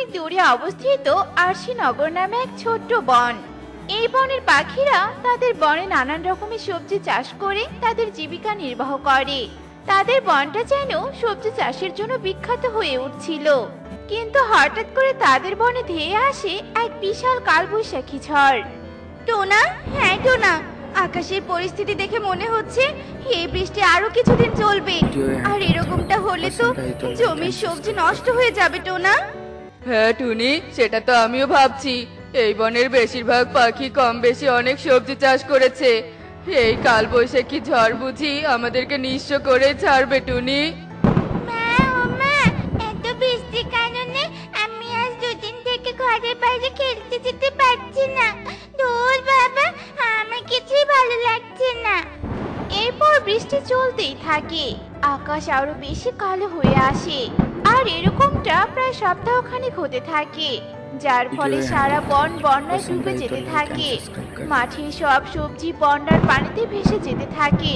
অনেক দূরে অবস্থিত আরশিনগর নামে এক ছোট্ট বন। এই বনের পাখিরা তাদের বনে নানান রকমের সবজি চাষ করে তাদের জীবিকা নির্বাহ করে। তাদের বনটা যেন সবজি চাষের জন্য বিখ্যাত হয়ে উঠছিল। কিন্তু হঠাৎ করে তাদের বনে ধেয়ে আসে এক বিশাল কালবৈশাখী ঝড়। টোনা, হ্যাঁ টোনা, আকাশের পরিস্থিতি দেখে মনে হচ্ছে এই বৃষ্টি আরো কিছুদিন চলবে, আর এরকমটা হলে তো জমির সবজি নষ্ট হয়ে যাবে টোনা। হ্যাঁ টুনি, সেটা তো আমিও ভাবছি। এই বনের বেশিরভাগ পাখি কম বেশি অনেক সবজি চাষ করেছে। এই কালবৈশাখী ঝড় বুঝি আমাদেরকে নিঃস্ব করে ছাড়বে টুনি। মা, ও মা, এত বৃষ্টির কারণে আমি আজ দুদিন থেকে ঘরের বাইরে খেলতে যেতে পারছি না। ধুর বাবা, আমার কিছুই ভালো লাগছে না। এরপর বৃষ্টি চলতেই থাকে, আকাশ আরো বেশি কালো হয়ে আসে, আর এরকমটা প্রায় সপ্তাহখানেক হতে থাকে, যার ফলে সারা বন বন্যায় ডুবে যেতে থাকে। মাঠের সব সবজি বন্যার পানিতে ভেসে যেতে থাকে,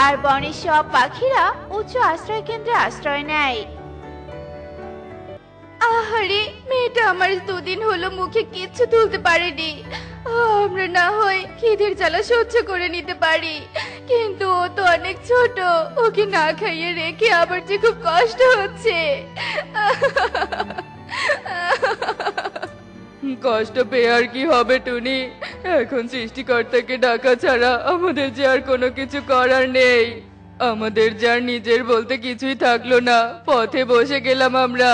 আর বনের সব পাখিরা উঁচু আশ্রয় কেন্দ্রে আশ্রয় নেয়। আহারে, মেয়েটা আমার দুদিন হলো মুখে কিচ্ছু তুলতে পারেনি। আমরা না হয় খিদের জ্বালা সহ্য করে নিতে পারি, কিন্তু ও তো অনেক ছোট, ওকে না খাইয়ে রেখে আবার যে খুব কষ্ট হচ্ছে। কষ্ট পেয়ে আর কি হবে টুনি? এখন সৃষ্টিকর্তাকে ডাকা ছাড়া আমাদের যে আর কোনো কিছু করার নেই। আমাদের যার নিজের বলতে কিছুই থাকলো না, পথে বসে গেলাম আমরা।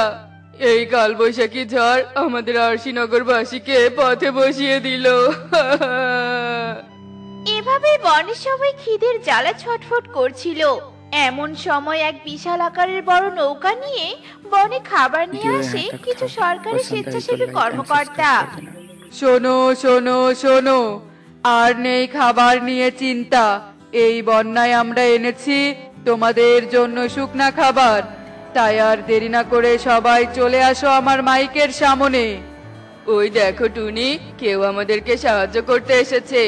এই কালবৈশাখী ঝড় আমাদের আরশিনগরবাসীকে পথে বসিয়ে দিল। এভাবে বনের সবাই খিদের জ্বালা ছটফট করছিল। এমন সময় এক বিশাল আকারের বড় নৌকা নিয়ে বনে খাবার নিয়ে আসে কিছু সরকারি স্বেচ্ছাসেবী কর্মকর্তা। শোনো শোনো শোনো, আর নেই খাবার নিয়ে চিন্তা। এই বন্যায় আমরা এনেছি তোমাদের জন্য শুকনা খাবার। তাই আর দেরি না করে সবাই চলে আসো আমার মাইকের সামনে। ওই দেখো টুনি, কেউ আমাদেরকে সাহায্য করতে এসেছে।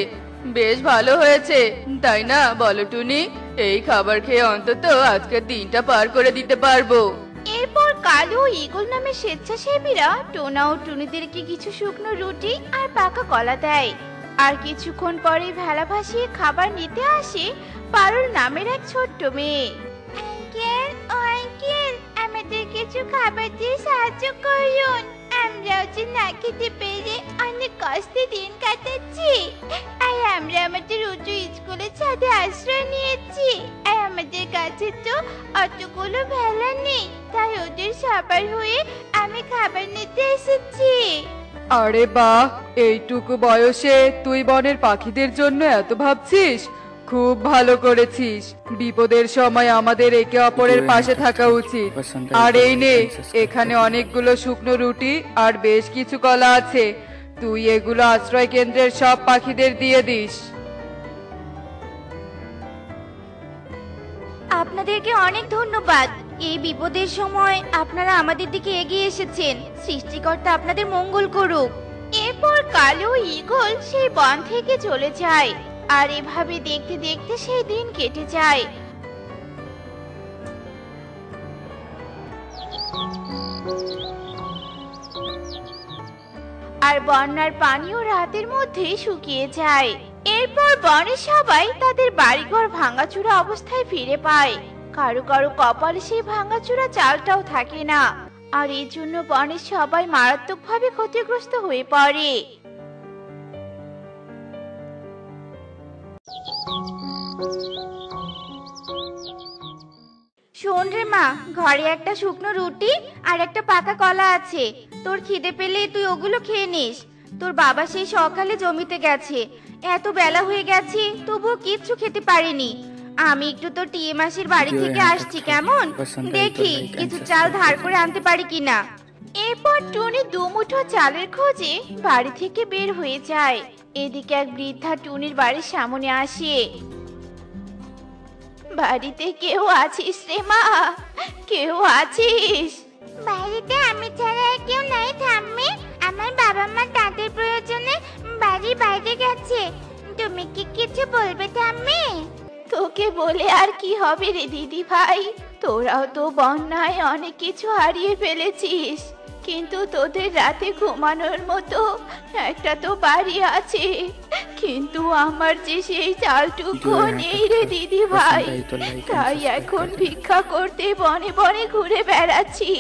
বেশ ভালো হয়েছে, তাই না বলো টুনি? এই খাবার খেয়ে অন্তত আজকের দিনটা পার করে দিতে পারবো। এরপর কালু ও ঈগল নামে স্বেচ্ছাসেবীরা টোনা ও টুনিদেরকে কিছু শুকনো রুটি আর পাকা কলা দেয়। আর কিছুক্ষণ পরে ভেলা ভাসিয়ে খাবার নিতে আসে পারুল নামের এক ছোট্ট মেয়ে। আঙ্কেল, ও আঙ্কেল, আমাদের কিছু খাবার দিয়ে সাহায্য করুন। আমরাও যে না খেতে পেরে অনেক কষ্টে দিন কাটাচ্ছি, আর আমরা আমাদের উঁচু স্কুলের ছাদে আশ্রয় নিয়েছি। আর আমাদের কাছে তো অতগুলো ভেলা নেই, তাই ওদের সবার হয়ে আমি খাবার নিতে এসেছি। আরে বাহ, এইটুকু বয়সে তুই বনের পাখিদের জন্য এত ভাবছিস, খুব ভালো করেছিস। বিপদের সময় আমাদের একে অপরের পাশে থাকা উচিত। আর এই নে, এখানে অনেকগুলো শুকনো রুটি আর বেশ কিছু কলা আছে। তুই এগুলো আশ্রয় কেন্দ্রের সব পাখিদের দিয়ে দিস। আপনাদেরকে অনেক ধন্যবাদ। এই বিপদের সময় আপনারা আমাদের দিকে এগিয়ে এসেছেন। সৃষ্টিকর্তা আপনাদের মঙ্গল করুক। এরপর কালো ঈগল সেই বন থেকে চলে যায়, আর এভাবে দেখতে দেখতে সেই দিন কেটে যায়। আর বন্যার পানিও রাতের মধ্যেই শুকিয়ে যায়। এরপর বনের সবাই তাদের বাড়িঘর ভাঙাচুরা অবস্থায় ফিরে পায়। কারো কারো কপালে সেই ভাঙাচুরা চালটাও থাকে না, আর এই জন্য বনের সবাই মারাত্মকভাবে ক্ষতিগ্রস্ত হয়ে পড়ে। শোন রে মা, ঘরে একটা শুকনো রুটি আর একটা পাকা কলা আছে। তোর খিদে পেলে তুই ওগুলো খেয়ে নিস। তোর বাবা সেই সকালে জমিতে গেছে, এত বেলা হয়ে গেছে তবুও কিচ্ছু খেতে পারিনি। আমি একটু তো টিএ মাসির বাড়ি থেকে আসছি, কেমন দেখি কিছু চাল ধার করে আনতে পারি কিনা। এরপর টুনি দুমুঠো চালের খোঁজে বাড়ি থেকে বের হয়ে যায়। এদিকে এক বৃদ্ধা টুনির বাড়ির সামনে আসে। বাড়িতে কেউ আছিস রে মা? কেউ আছিস? বাড়িতে আমি ছাড়া আর কেউ নাই ঠাম্মি। আমার বাবা মা তাদের প্রয়োজনে বাড়ির বাইরে গেছে। তুমি কি কিছু বলবে ঠাম্মি? তোকে বলে আর কি হবে রে দিদি ভাই, তোরাও তো বন্যায় অনেক কিছু হারিয়ে ফেলেছিস। কিন্তু তোদের রাতে ঘুমানোর মতো একটা তো বাড়ি আছে, কিন্তু আমার যে সেই চালটুকু নেই রে দিদি ভাই। তাই এখন ভিক্ষা করতে বনে বনে ঘুরে বেড়াচ্ছি,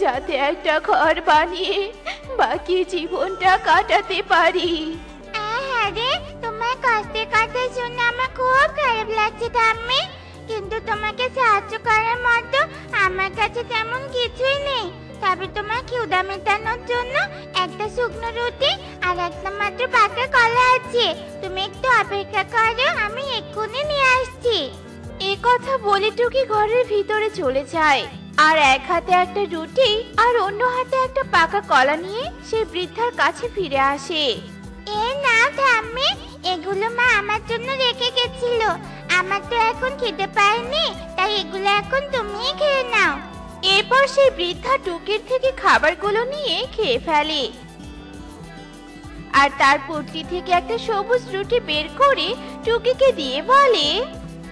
যাতে একটা ঘর বানিয়ে বাকি জীবনটা কাটাতে পারি। হ্যাঁ রে, তোমার কষ্টের কথা শুনে আমার খুব খারাপ লাগছে ঠাম্মি, কিন্তু তোমাকে সাহায্য করার মতো আমার কাছে তেমন কিছুই নেই। তবে তোমার ক্ষুধা মেটানোর জন্য একটা শুকনো রুটি আর একটা মাত্র পাকা কলা আছে। তুমি একটু অপেক্ষা করো, আমি এক্ষুনি নিয়ে আসছি। এ কথা বলে টুকি ঘরের ভিতরে চলে যায়, আর এক হাতে একটা রুটি আর অন্য হাতে একটা পাকা কলা নিয়ে সেই বৃদ্ধার কাছে ফিরে আসে। এই নাও ঠাম্মি, এগুলো মা আমার জন্য রেখে গেছিল। আমার তো এখন খেতে পাইনি, তাই এগুলো এখন তুমিই খেয়ে নাও। এরপর সেই বৃদ্ধা টুকির থেকে খাবারগুলো নিয়ে খেয়ে ফেলে, আর তার পুটকি থেকে একটা সবুজ রুটি বের করে টুকিকে দিয়ে বলে,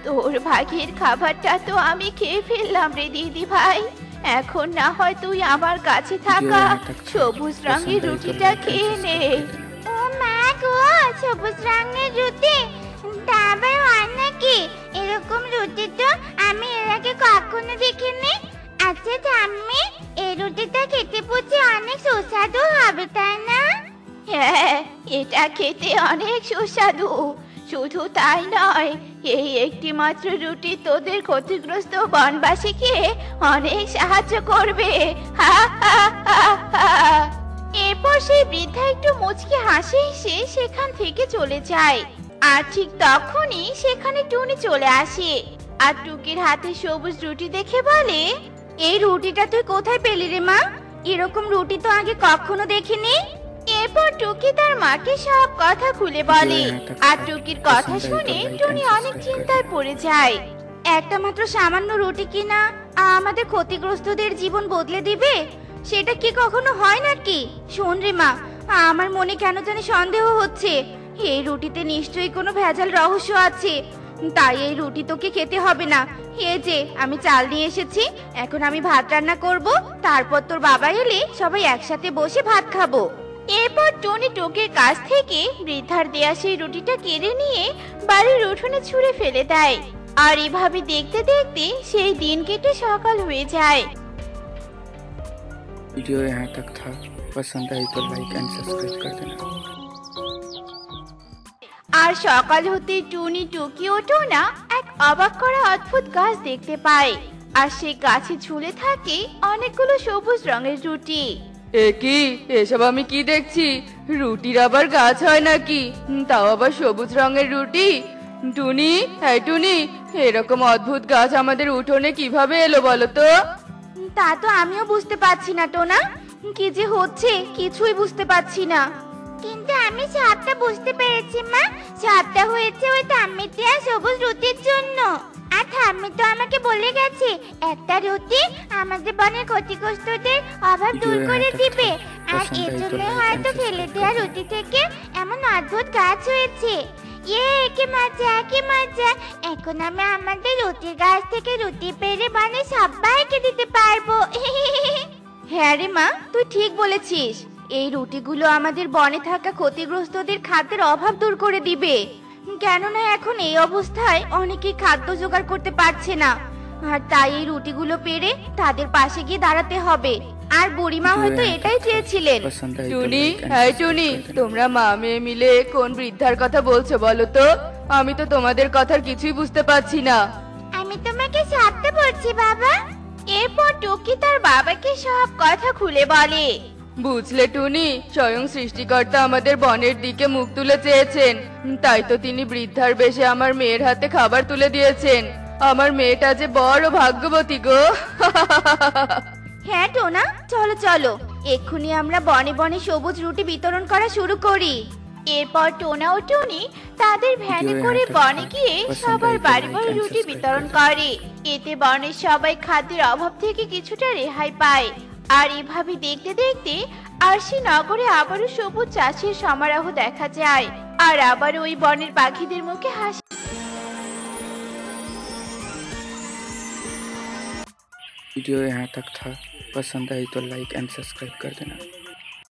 তোর ভাগের খাবারটা তো আমি খেয়ে ফেললাম রে দিদি ভাই, এখন না হয় তুই আমার কাছে থাকা সবুজ রঙের রুটিটা খেয়ে নে। ও মা গো, সবুজ রঙের রুটি, তা আবার হয় নাকি? এরকম রুটি তো আমি এর আগে কখনো দেখিনি। আচ্ছা ঠাম্মি, এই রুটিটা খেতে বুঝি অনেক সুস্বাদু হবে, তাই না? হ্যাঁ, এটা খেতে অনেক সুস্বাদু। শুধু তাই নয়, এই একটি মাত্র রুটি তোদের ক্ষতিগ্রস্ত বনবাসীকে অনেক সাহায্য করবে। হা হা হা হা। এরপর সেই বৃদ্ধা একটু মুচকি হাসি হেসে সেখান থেকে চলে যায়, আর ঠিক তখনই সেখানে টুনি চলে আসে, আর টুকির হাতে সবুজ রুটি দেখে বলে, এই রুটিটা তুই কোথায় পেলি রে মা? এরকম রুটি তো আগে কখনো দেখিনি। এরপর টুকি তার মাকে সব কথা খুলে বলে, আর টুকির কথা শুনে টুনি অনেক চিন্তায় পড়ে যায়। একটা মাত্র সামান্য রুটি কিনা আমাদের ক্ষতিগ্রস্তদের জীবন বদলে দিবে? সেটা কি কখনো হয় নাকি? শোন রে মা, আমার মনে কেন জানি সন্দেহ হচ্ছে, এই রুটিতে নিশ্চয়ই কোনো ভেজাল রহস্য আছে। তাই এই রুটি তোকে খেতে হবে না। এই যে আমি চাল নিয়ে এসেছি, এখন আমি ভাত রান্না করব, তারপর তোর বাবা এলে সবাই একসাথে বসে ভাত খাবো। এরপর টুনি টুকির কাছ থেকে বৃদ্ধার দেয়া সেই রুটিটা কেড়ে নিয়ে বাড়ির উঠোনে ছুঁড়ে ফেলে দেয়, আর এভাবে দেখতে দেখতে সেই দিন কেটে সকাল হয়ে যায়। वीडियो यहाँ तक था, पसंद आई तो लाइक एंड सब्सक्राइब कर देना। আর সকাল হতে টুনি টুকি ও টোনা এক অবাক করা অদ্ভুত গাছ দেখতে পায়, আর সেই গাছে ঝুলে থাকে অনেকগুলো সবুজ রঙের রুটি। এ কি, এসব আমি কি দেখছি? রুটির আবার গাছ হয় নাকি? তাও আবার সবুজ রঙের রুটি। টুনি, হ্যাঁ টুনি, এরকম অদ্ভুত গাছ আমাদের উঠোনে কিভাবে এলো বলো তো? তা তো আমিও বুঝতে পারছি না টোনা, কি যে হচ্ছে কিছুই বুঝতে পারছি না। কিন্তু আমি সবটা বুঝতে পেরেছি মা, সবটা হয়েছে ওই ঠাম্মির দেয়া সবুজ রুটির জন্য। আর ঠাম্মি তো আমাকে বলে গেছে একটা রুটি আমাদের বনের ক্ষতিগ্রস্তদের অভাব দূর করে দিবে, আর এর জন্য হয়তো ফেলে দেয়া রুটি থেকে এমন অদ্ভুত গাছ হয়েছে। কি মজা, কি মজা! এখন আমি আমাদের রুটির গাছ থেকে রুটি পেড়ে বনে সবাইকে দিতে পারবো। হ্যাঁ রে মা, তুই ঠিক বলেছিস, এই রুটিগুলো আমাদের বনে থাকা ক্ষতিগ্রস্তদের খাদ্যের অভাব দূর করে দিবে। কেননা এখন এই অবস্থায় অনেকেই খাদ্য জোগাড় করতে পারছে না, আর তাই এই রুটিগুলো পেড়ে তাদের পাশে গিয়ে দাঁড়াতে হবে। আর বুড়িমা হয়তো এটাই চেয়েছিলেন। টুনি, হ্যাঁ টুনি, তোমরা মা মেয়ে মিলে কোন বৃদ্ধার কথা বলছো বলো তো? আমি তো তোমাদের কথার কিছুই বুঝতে পারছি না। আমি তোমাকে সবটা বলছি বাবা। এরপর টুকি তার বাবাকে সব কথা খুলে বলে। বুঝলে টুনি, স্বয়ং সৃষ্টিকর্তা আমাদের বনের দিকে মুখ তুলে চেয়েছেন, তাই তো তিনি বৃদ্ধার বেশে আমার মেয়ের হাতে খাবার তুলে দিয়েছেন। আমার মেয়েটা যে বড় ভাগ্যবতী গো। হ্যাঁ টোনা, চলো চলো, এক্ষুনি আমরা বনে বনে সবুজ রুটি বিতরণ করা শুরু করি। এরপর টোনা ও টুনি তাদের ভ্যানে করে বনে গিয়ে সবার বাড়ি বাড়ি রুটি বিতরণ করে। এতে বনের সবাই খাদ্যের অভাব থেকে কিছুটা রেহাই পায়। আর এভাবে দেখতে দেখতে আরশি নগরে আবারও সবুজ চাষের সমারোহ দেখা যায়, আর আবার ওই বনের পাখিদের মুখে হাসি। वीडियो यहाँ तक था, पसंद आई तो लाइक एंड सब्सक्राइब कर देना।